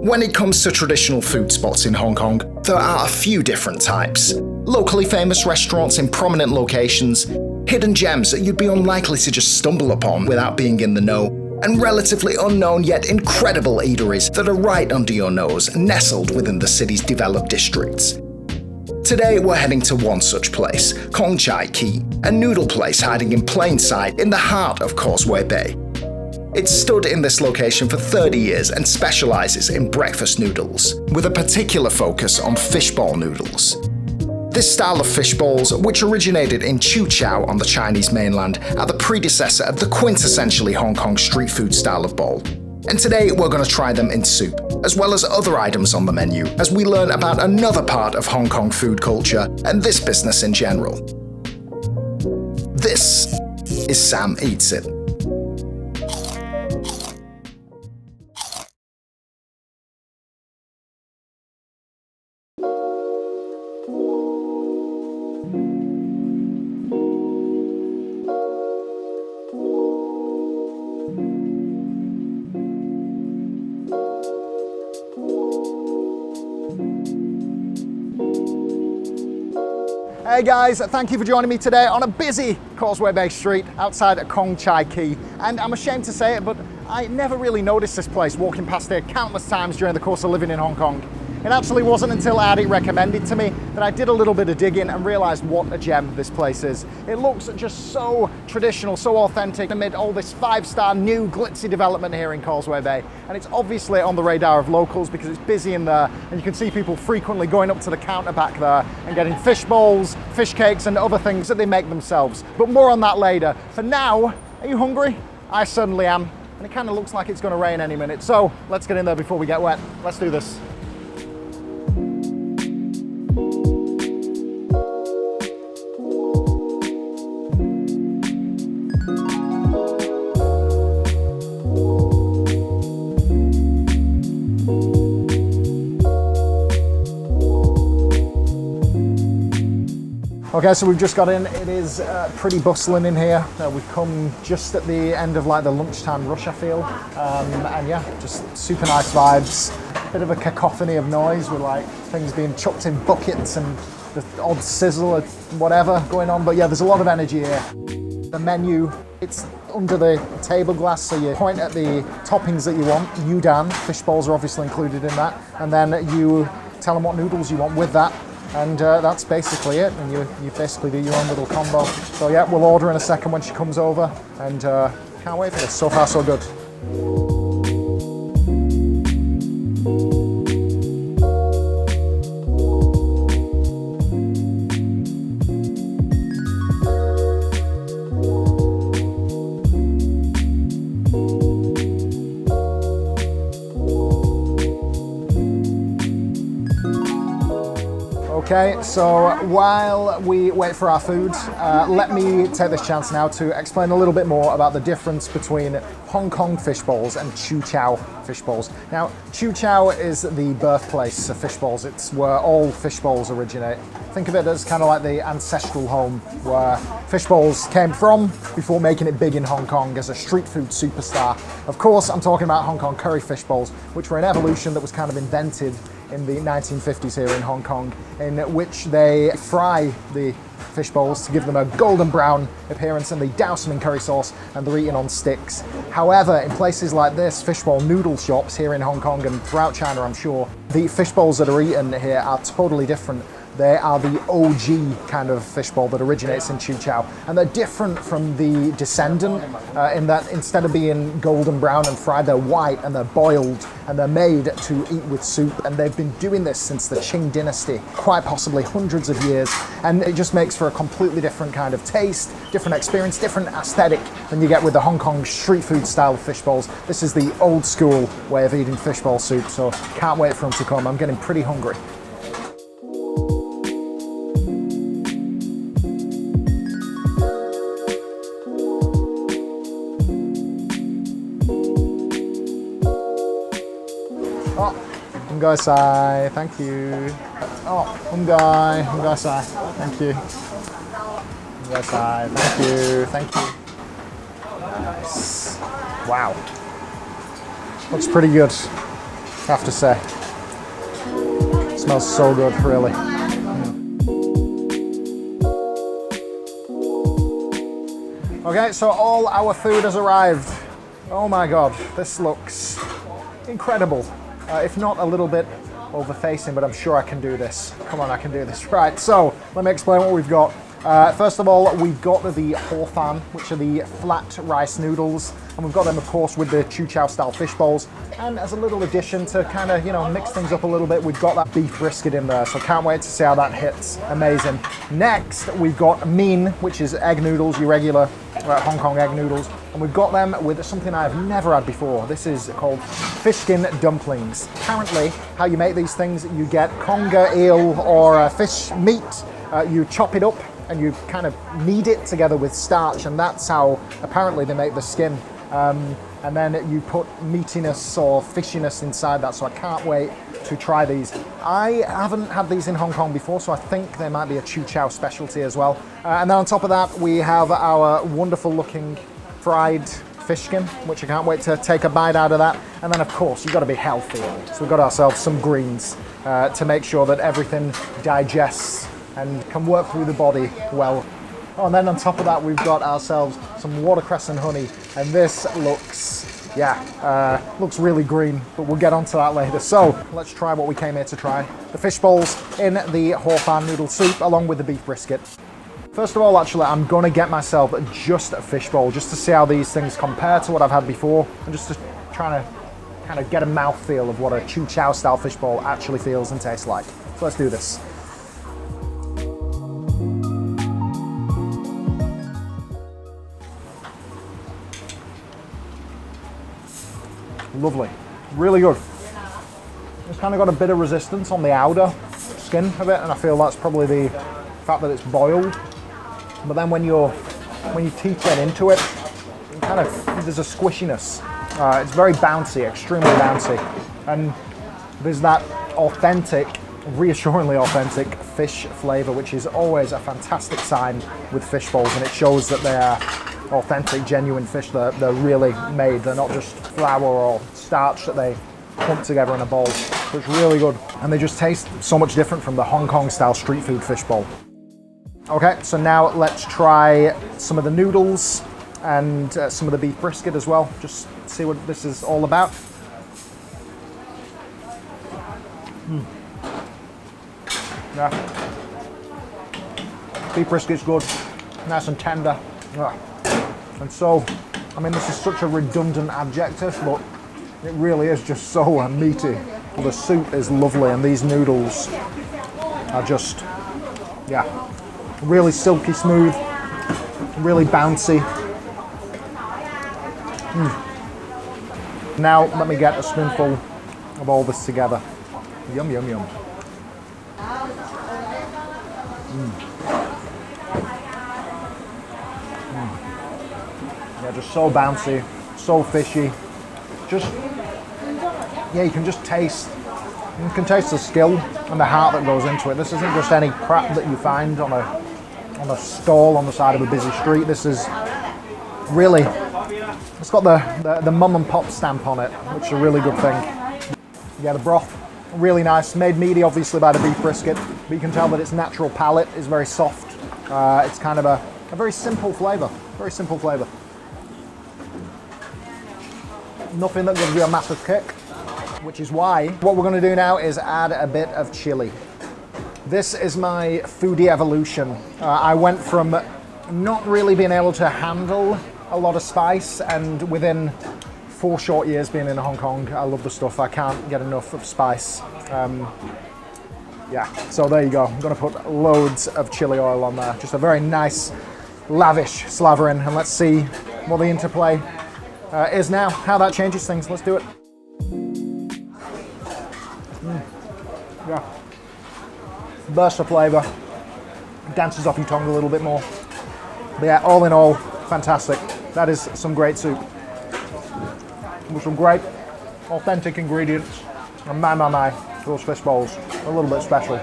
When it comes to traditional food spots in Hong Kong, there are a few different types. Locally famous restaurants in prominent locations, hidden gems that you'd be unlikely to just stumble upon without being in the know, and relatively unknown yet incredible eateries that are right under your nose, nestled within the city's developed districts. Today we're heading to one such place, Tsai Kee, a noodle place hiding in plain sight in the heart of Causeway Bay. It's stood in this location for 30 years and specialises in breakfast noodles, with a particular focus on fishball noodles. This style of fishballs, which originated in Chiu Chow on the Chinese mainland, are the predecessor of the quintessentially Hong Kong street food style of bowl. And today we're going to try them in soup, as well as other items on the menu, as we learn about another part of Hong Kong food culture and this business in general. This is Sam Eats It. Hey guys, thank you for joining me today on a busy Causeway Bay street outside of Tsai Kee. And I'm ashamed to say it, but I never really noticed this place walking past here countless times during the course of living in Hong Kong. It actually wasn't until I had it recommended to me that I did a little bit of digging and realised what a gem this place is. It looks just so traditional, so authentic amid all this 5-star new glitzy development here in Causeway Bay. And it's obviously on the radar of locals because it's busy in there, and you can see people frequently going up to the counter back there and getting fish balls, fish cakes and other things that they make themselves. But more on that later. For now, are you hungry? I certainly am. And it kind of looks like it's going to rain any minute. So let's get in there before we get wet. Let's do this. Okay, so we've just got in. It is pretty bustling in here. We've come just at the end of like the lunchtime rush, I feel. And yeah, just super nice vibes. Bit of a cacophony of noise with like things being chucked in buckets and the odd sizzle or whatever going on. But yeah, there's a lot of energy here. The menu, it's under the table glass, so you point at the toppings that you want. Udon, fish balls are obviously included in that. And then you tell them what noodles you want with that. And that's basically it, and you basically do your own little combo. So yeah, we'll order in a second when she comes over, and can't wait for this. So far, so good. Okay, so while we wait for our food, let me take this chance now to explain a little bit more about the difference between Hong Kong fish balls and Chiu Chow fish balls. Now, Chiu Chow is the birthplace of fish balls. It's where all fish balls originate. Think of it as kind of like the ancestral home where fish balls came from before making it big in Hong Kong as a street food superstar. Of course, I'm talking about Hong Kong curry fish balls, which were an evolution that was kind of invented in the 1950s here in Hong Kong, in which they fry the fish balls to give them a golden brown appearance, and they douse them in curry sauce and they're eaten on sticks. However, in places like this, fishball noodle shops here in Hong Kong and throughout China, I'm sure, the fish balls that are eaten here are totally different. They are the OG kind of fishball that originates in Chiu Chow. And they're different from the descendant in that instead of being golden brown and fried, they're white and they're boiled and they're made to eat with soup. And they've been doing this since the Qing dynasty, quite possibly hundreds of years. And it just makes for a completely different kind of taste, different experience, different aesthetic than you get with the Hong Kong street food style of fish balls. This is the old school way of eating fishball soup. So can't wait for them to come. I'm getting pretty hungry. Hung Sai, thank you. Oh, Hung Sai, thank you. Hung Sai, thank you, thank you. Nice. Wow. Looks pretty good. I have to say. It smells so good, really. Okay, so all our food has arrived. Oh my God, this looks incredible. If not a little bit over-facing, but I'm sure I can do this. Come on, I can do this. Right, so let me explain what we've got. First of all, we've got the hor fun, which are the flat rice noodles, and we've got them, of course, with the Chiu Chow-style Fishballs. And as a little addition to kind of, mix things up a little bit, we've got that beef brisket in there, so can't wait to see how that hits. Amazing. Next, we've got mein, which is egg noodles, your regular Hong Kong egg noodles, and we've got them with something I've never had before. This is called fish skin dumplings. Apparently, how you make these things, you get conger, eel, or fish meat, you chop it up, and you kind of knead it together with starch, and that's how apparently they make the skin. And then you put meatiness or fishiness inside that, so I can't wait to try these. I haven't had these in Hong Kong before, so I think they might be a Chiu Chow specialty as well. And then on top of that, we have our wonderful looking fried fish skin, which I can't wait to take a bite out of that. And then of course, you've got to be healthy. So we've got ourselves some greens to make sure that everything digests and can work through the body well. Oh, and then on top of that, we've got ourselves some watercress and honey, and this looks, looks really green, but we'll get onto that later. So let's try what we came here to try. The fish balls in the hor fun noodle soup, along with the beef brisket. First of all, actually, I'm gonna get myself just a fish bowl, just to see how these things compare to what I've had before, and just to try to kind of get a mouthfeel of what a Chiu Chow-style fishball actually feels and tastes like. So let's do this. Lovely, really good. It's kind of got a bit of resistance on the outer skin of it, and I feel that's probably the fact that it's boiled. But then when your teeth get into it, kind of there's a squishiness. It's very bouncy, extremely bouncy, and there's that authentic, reassuringly authentic fish flavor, which is always a fantastic sign with fish balls, and it shows that they are authentic, genuine fish. They're really made. They're not just flour or starch that they clump together in a bowl. So it's really good, and they just taste so much different from the Hong Kong style street food fish bowl. Okay, so now let's try some of the noodles and some of the beef brisket as well. Just see what this is all about. Yeah, beef brisket's good, nice and tender. And so, I mean, this is such a redundant adjective, but it really is just so meaty. The soup is lovely, and these noodles are just, really silky smooth, really bouncy. Now, let me get a spoonful of all this together. Yum, yum, yum. Yeah, just so bouncy, so fishy. Just, you can just taste, you can taste the skill and the heart that goes into it. This isn't just any crap that you find on a stall on the side of a busy street. This is really, it's got the mum and pop stamp on it, which is a really good thing. Yeah, the broth, really nice, made meaty obviously by the beef brisket, but you can tell that its natural palate is very soft. It's kind of a very simple flavor, very simple flavor. Nothing that gives you a massive kick, which is why what we're going to do now is add a bit of chili. This is my foodie evolution. I went from not really being able to handle a lot of spice, and within 4 short years being in Hong Kong, I love the stuff. I can't get enough of spice. Yeah, so there you go. I'm going to put loads of chili oil on there. Just a very nice, lavish slavering, and let's see what the interplay is now, how that changes things. Let's do it. Yeah. Burst of flavor, dances off your tongue a little bit more. But yeah, all in all, fantastic. That is some great soup. With some great, authentic ingredients. And my, those fish balls, a little bit special.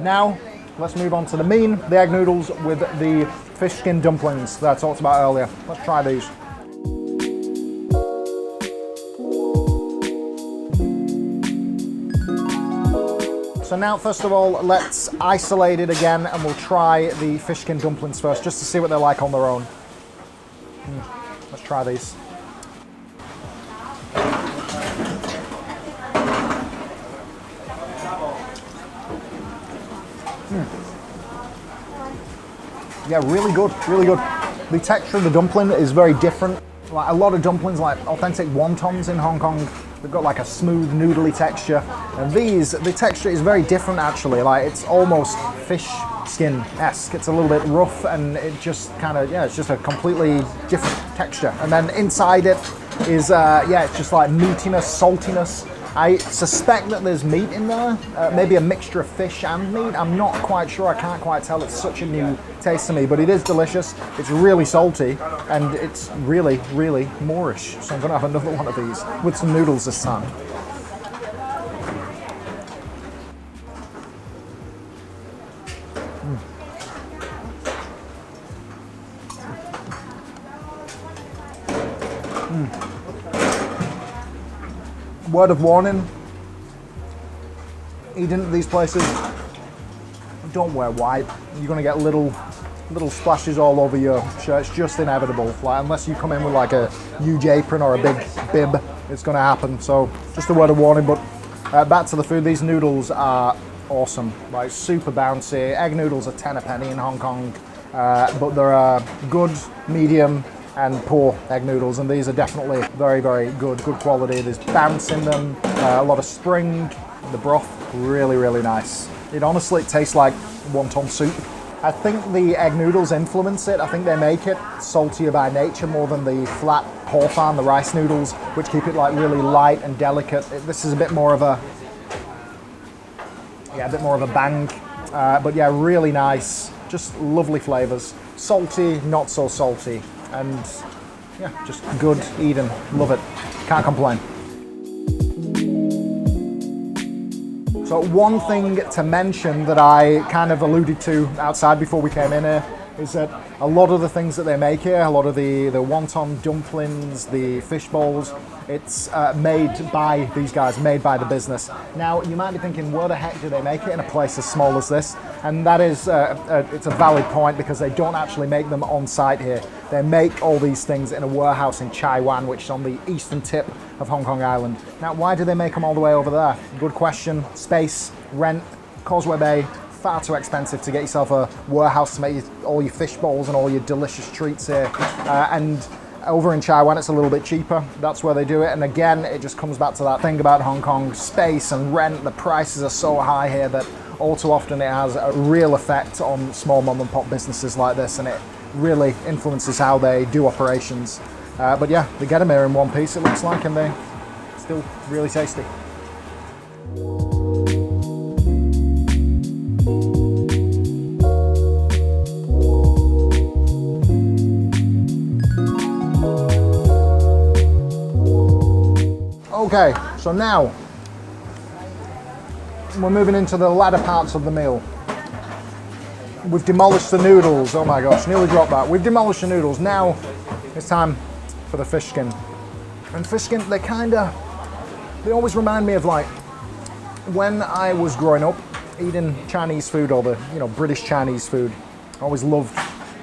Now, let's move on to the mein, the egg noodles with the fish skin dumplings that I talked about earlier. Let's try these. So now, first of all, let's isolate it again, and we'll try the fish skin dumplings first, just to see what they're like on their own. Let's try these. Yeah, really good, really good. The texture of the dumpling is very different. Like a lot of dumplings, like authentic wontons in Hong Kong, they've got like a smooth, noodly texture. And these, the texture is very different actually. Like it's almost fish skin-esque. It's a little bit rough, and it just kind of, yeah, it's just a completely different texture. And then inside it is, yeah, it's just like meatiness, saltiness. I suspect that there's meat in there, maybe a mixture of fish and meat. I'm not quite sure, I can't quite tell. It's such a new taste to me, but it is delicious. It's really salty, and it's really, really Moorish. So I'm gonna have another one of these with some noodles this time. Word of warning, eating at these places, don't wear white. You're gonna get little splashes all over your shirt. It's just inevitable. Like, unless you come in with like a huge apron or a big bib, it's gonna happen. So just a word of warning. But back to the food. These noodles are awesome. Like super bouncy. Egg noodles are 10 a penny in Hong Kong, but they're good, medium, and poor egg noodles, and these are definitely very, very good quality. There's bounce in them, a lot of spring. The broth, really, really nice. It honestly tastes like wonton soup. I think the egg noodles influence it. I think they make it saltier by nature more than the flat hor fun, the rice noodles, which keep it like really light and delicate. This is a bit more of a, yeah, a bit more of a bang. But yeah, really nice, just lovely flavors. Salty, not so salty. And yeah, just good eating, love it, can't complain. So one thing to mention that I kind of alluded to outside before we came in here is that a lot of the things that they make here, a lot of the wonton dumplings, the fish balls, it's made by these guys, made by the business. Now, you might be thinking, where the heck do they make it in a place as small as this? And that is, it's a valid point, because they don't actually make them on site here. They make all these things in a warehouse in Taiwan, which is on the eastern tip of Hong Kong Island. Now, why do they make them all the way over there? Good question. Space, rent, Causeway Bay, far too expensive to get yourself a warehouse to make all your fish balls and all your delicious treats here. And over in Taiwan, it's a little bit cheaper. That's where they do it. And again, it just comes back to that thing about Hong Kong, space and rent. The prices are so high here that all too often it has a real effect on small mom and pop businesses like this, and it really influences how they do operations. But yeah, they get them here in one piece, it looks like, and they're still really tasty. Okay, so now we're moving into the latter parts of the meal. We've demolished the noodles. Oh my gosh, nearly dropped that. We've demolished the noodles. Now it's time for the fish skin. And fish skin, they always remind me of like when I was growing up eating Chinese food, or the, you know, British Chinese food. I always loved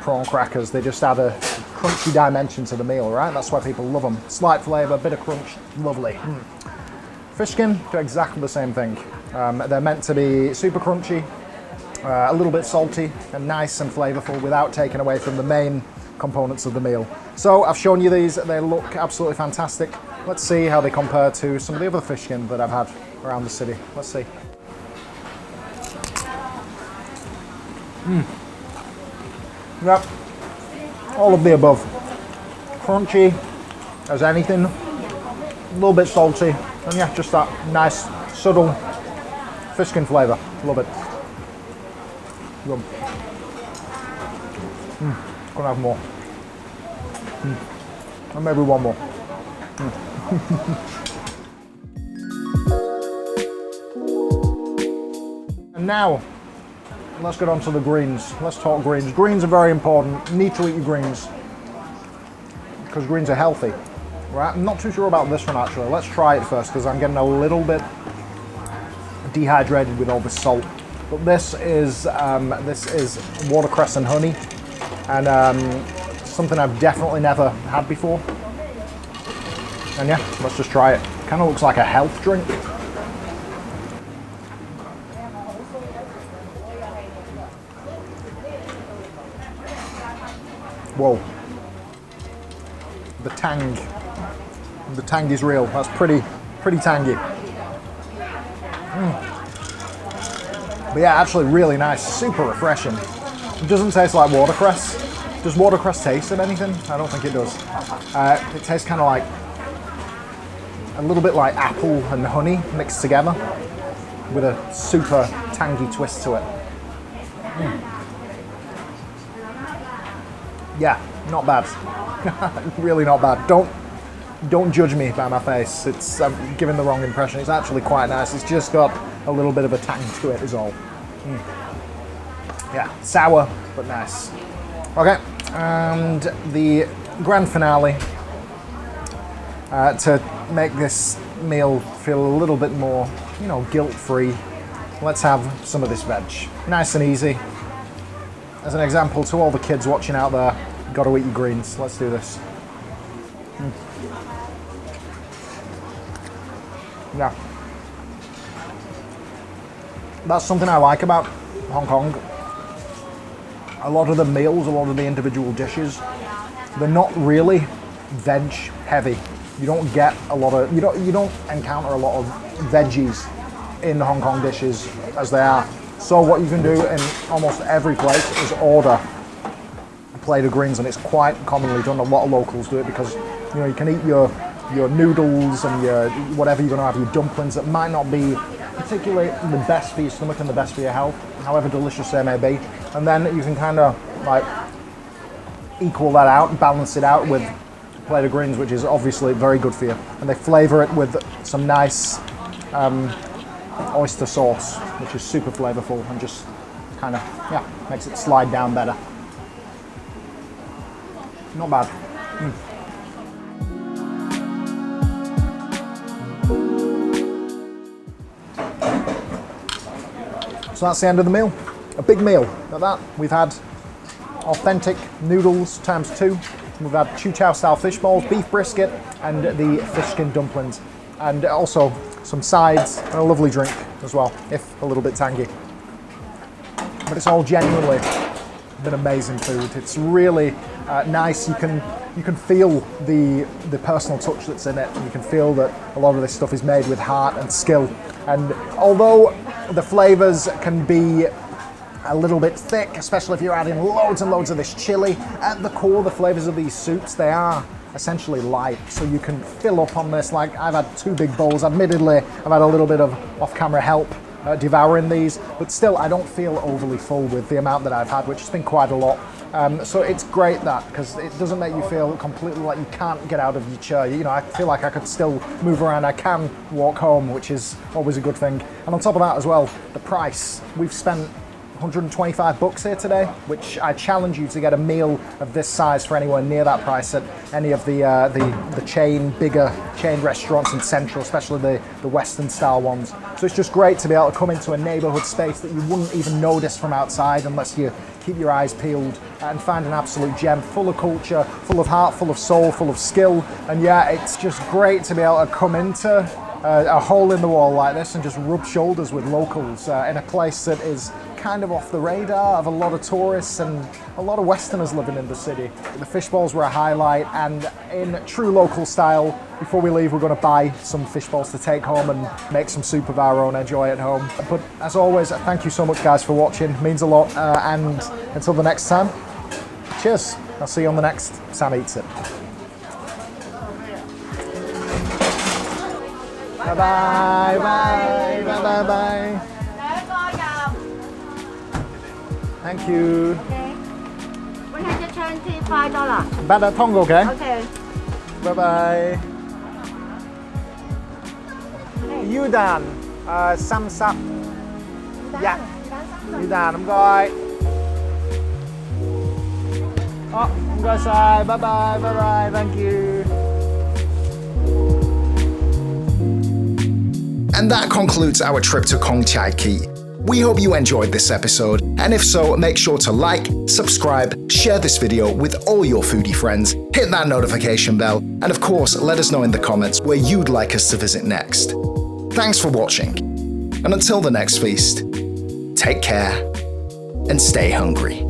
prawn crackers. They just add a crunchy dimension to the meal, right? That's why people love them. Slight flavor, bit of crunch, lovely. Fish skin do exactly the same thing. They're meant to be super crunchy, a little bit salty and nice and flavorful without taking away from the main components of the meal. So I've shown you these, they look absolutely fantastic. Let's see how they compare to some of the other fish skin that I've had around the city. Let's see. Yep, all of the above. Crunchy as anything, a little bit salty, and yeah, just that nice, subtle fish skin flavour. Love it. Good. Gonna have more. And maybe one more. And now, let's get on to the greens. Let's talk greens. Greens are very important. You need to eat your greens, because greens are healthy. Right? I'm not too sure about this one actually. Let's try it first, because I'm getting a little bit dehydrated with all the salt. But this is watercress and honey, and something I've definitely never had before. And yeah, let's just try it. Kind of looks like a health drink. Whoa. The tang is real. That's pretty tangy. But yeah, actually really nice, super refreshing. It doesn't taste like watercress. Does watercress taste of anything? I don't think it does. It tastes kind of like, a little bit like apple and honey mixed together with a super tangy twist to it. Yeah, not bad. Really not bad. Don't judge me by my face. It's I'm giving the wrong impression. It's actually quite nice. It's just got a little bit of a tang to it is all. Yeah, sour but nice. Okay, and the grand finale to make this meal feel a little bit more, you know, guilt-free. Let's have some of this veg. Nice and easy. As an example to all the kids watching out there, got to eat your greens. Let's do this. Yeah. That's something I like about Hong Kong. A lot of the meals, a lot of the individual dishes, they're not really veg heavy. You don't get a lot of, you don't encounter a lot of veggies in Hong Kong dishes as they are. So what you can do in almost every place is order a plate of greens, and it's quite commonly done. A lot of locals do it because, you know, you can eat your noodles and your whatever you're going to have, your dumplings that might not be particularly the best for your stomach and the best for your health, however delicious they may be. And then you can kind of like equal that out, balance it out with a plate of greens, which is obviously very good for you. And they flavor it with some nice oyster sauce, which is super flavorful and just kind of, yeah, makes it slide down better. Not bad. So that's the end of the meal. A big meal at that. We've had authentic noodles ×2. We've had Chiu Chow-style Fishballs, beef brisket, and the fish skin dumplings. And also some sides and a lovely drink as well, if a little bit tangy. But it's all genuinely been amazing food. It's really nice. You can feel the personal touch that's in it. You can feel that a lot of this stuff is made with heart and skill. And although the flavors can be a little bit thick, especially if you're adding loads and loads of this chili, at the core, the flavors of these soups, they are essentially light, so you can fill up on this. Like, I've had 2 big bowls. Admittedly, I've had a little bit of off-camera help devouring these, but still I don't feel overly full with the amount that I've had, which has been quite a lot. So it's great that, because it doesn't make you feel completely like you can't get out of your chair. You know, I feel like I could still move around. I can walk home, which is always a good thing. And on top of that as well, the price. We've spent $125 here today, which I challenge you to get a meal of this size for anywhere near that price at any of the bigger chain restaurants in Central, especially the Western style ones. So it's just great to be able to come into a neighborhood space that you wouldn't even notice from outside unless you keep your eyes peeled, and find an absolute gem, full of culture, full of heart, full of soul, full of skill. And yeah, it's just great to be able to come into a hole in the wall like this and just rub shoulders with locals in a place that is kind of off the radar of a lot of tourists and a lot of Westerners living in the city. The fish balls were a highlight, and in true local style, before we leave, we're going to buy some fish balls to take home and make some soup of our own, enjoy at home. But as always, thank you so much, guys, for watching. It means a lot. And until the next time, cheers. I'll see you on the next Sam Eats It. Bye bye, bye bye, bye bye. Thank you. Okay. $125. Bada Tong, okay? Okay. Bye bye. Yudan, Samsap. Yeah. Yudan, I'm going. Oh, I'm going to say bye bye, bye bye, thank you. And And that concludes our trip to Tsai Kee. We hope you enjoyed this episode, and if so, make sure to like, subscribe, share this video with all your foodie friends, hit that notification bell, and of course, let us know in the comments where you'd like us to visit next. Thanks for watching, and until the next feast, take care and stay hungry.